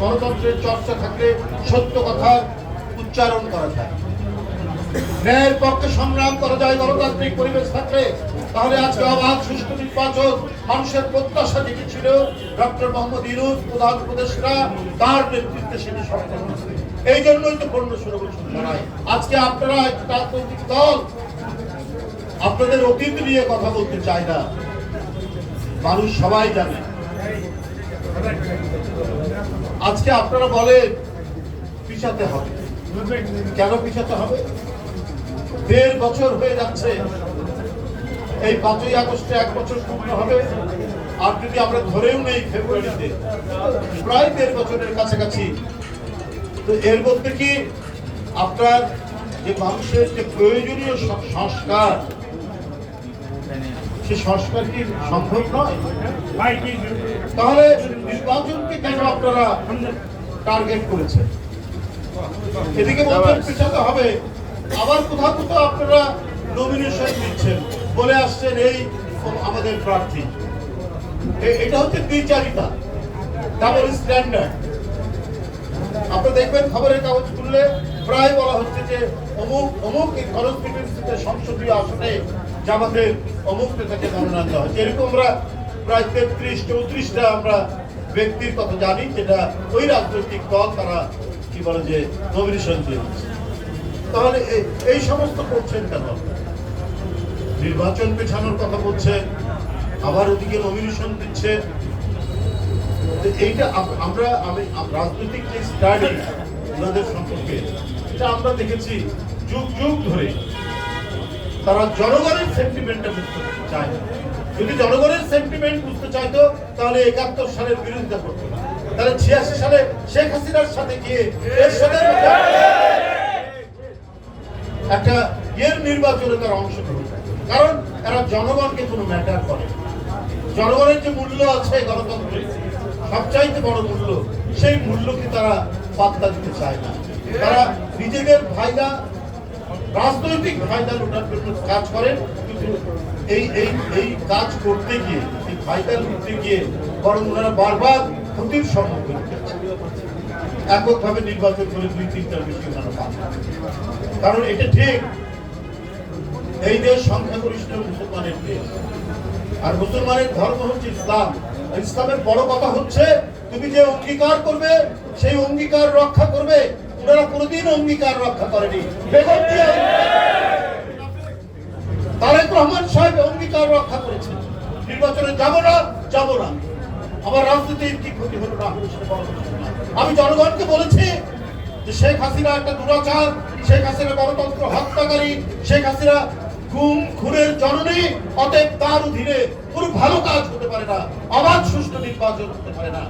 গণতন্ত্রের চর্চা থাকলে সত্য কথা উচ্চারণ করা যায়, ন্যায়ের পক্ষে সংগ্রাম করা যায়, গণতান্ত্রিক পরিবেশ থাকলে তাহলে আজকে অবাধ সুষ্ঠু নির্বাচন মানুষের প্রত্যাশা যেটি ছিল ডক্টর মোহাম্মদ ইউনূস প্রধান উপদেষ্টা তার নেতৃত্বে সেটি সম্ভব হয়েছে। এই জন্যই তো পূর্ণ সুরক্ষা জানাই। আজকে আপনারা একটা রাজনৈতিক দল আপনাদের অতীত নিয়ে কথা বলতে চায় না, মানুষ সবাই জানে। আজকে আপনারা বলেন পিছাতে হবে, কেন পিছাতে হবে? 1.5 বছর হয়ে যাচ্ছে, এই 5ই আগস্টে 1 বছর পূর্ণ হবে। আর যদি আমরা ধরেও নেই ফেব্রুয়ারিতে, প্রায় 1.5 বছরের কাছাকাছি। তো এর মধ্যে কি আপনার যে মানুষের যে প্রয়োজনীয় সংস্কার, সে সংস্কার কি সম্ভব নয়? তাহলে নির্বাচনকে কেন আপনারা টার্গেট করেছেন? এদিকে বলছেন পিছাতে হবে, আবার কোথাও কোথাও আপনারা নমিনেশন দিচ্ছেন, বলে আসছেন এই আমাদের প্রার্থী। এটা হচ্ছে দ্বিচারিতা, ডাবল স্ট্যান্ডার্ড। আপনারা দেখবেন খবরের কাগজ খুললে প্রায় বলা হচ্ছে যে অমুক অমুক এই কনস্টিটিউয়েন্সিতে সংসদীয় আসনে জামাতের অমুক নেতাকে মনোনয়ন দেওয়া হচ্ছে। এরকম আমরা প্রায় 33-34টা আমরা ব্যক্তির কথা জানি, যেটা ওই রাজনৈতিক দল তারা কি বলে যে নমিনেশন দিয়ে দিচ্ছে। তাহলে এই সমস্ত করছেন কেন? নির্বাচন পেছানোর কথা বলছেন, আবার ওদিকে নমিনেশন দিচ্ছে। এইটা আমরা রাজনৈতিক যে স্টাডি ওনাদের সম্পর্কে, এটা আমরা দেখেছি যুগ যুগ ধরে তারা জনগণের সেন্টিমেন্টটা বুঝতে চায় না। যদি জনগণের সেন্টিমেন্ট বুঝতে চাইতো তাহলে 71 সালের বিরোধিতা করতো না, তাহলে 86 সালে শেখ হাসিনার সাথে গিয়ে এরশাদের একটা নির্বাচনে তারা অংশগ্রহণ করে। কারণ এরা জনগণকে কোনো ম্যাটার করে। জনগণের যে মূল্য আছে গণতন্ত্রে, সবচাইতে বড় মূল্য, সেই মূল্যকে তারা পাত্তা দিতে চায় না। তারা নিজেদের ফায়দা, রাজনৈতিক ফায়দা লুটার জন্য কাজ করেন, কিন্তু এই কাজ করতে গিয়ে, এই ফায়দা লুটতে গিয়ে বরং ওনারা বারবার ক্ষতির সম্মুখীন হচ্ছে। এককভাবে নির্বাচন করে 2-3টার বেশি ওনারা পান। কারণ এটা ঠিক, এই দেশ সংখ্যাগরিষ্ঠ মুসলমানের দেশ, আর মুসলমানের ধর্ম হচ্ছে ইসলাম। ইসলামের বড় কথা হচ্ছে তুমি যে অঙ্গীকার করবে সেই অঙ্গীকার রক্ষা করবে। ওনারা কোনোদিন অঙ্গীকার রক্ষা করেনি। বেগম জিয়া, তারেক রহমান সাহেব অঙ্গীকার রক্ষা করেছেন, নির্বাচনে যাব না। আমার রাজনীতির কি ক্ষতি হলো না? আমি জনগণকে বলেছি যে শেখ হাসিনা একটা দুরাচার, শেখ হাসিনা গণতন্ত্র হত্যাকারী, শেখ হাসিনা খুনের জননী, অতএব তার অধীনে কোনো ভালো কাজ হতে পারে না, অবাধ সুষ্ঠু নির্বাচন হতে পারে না।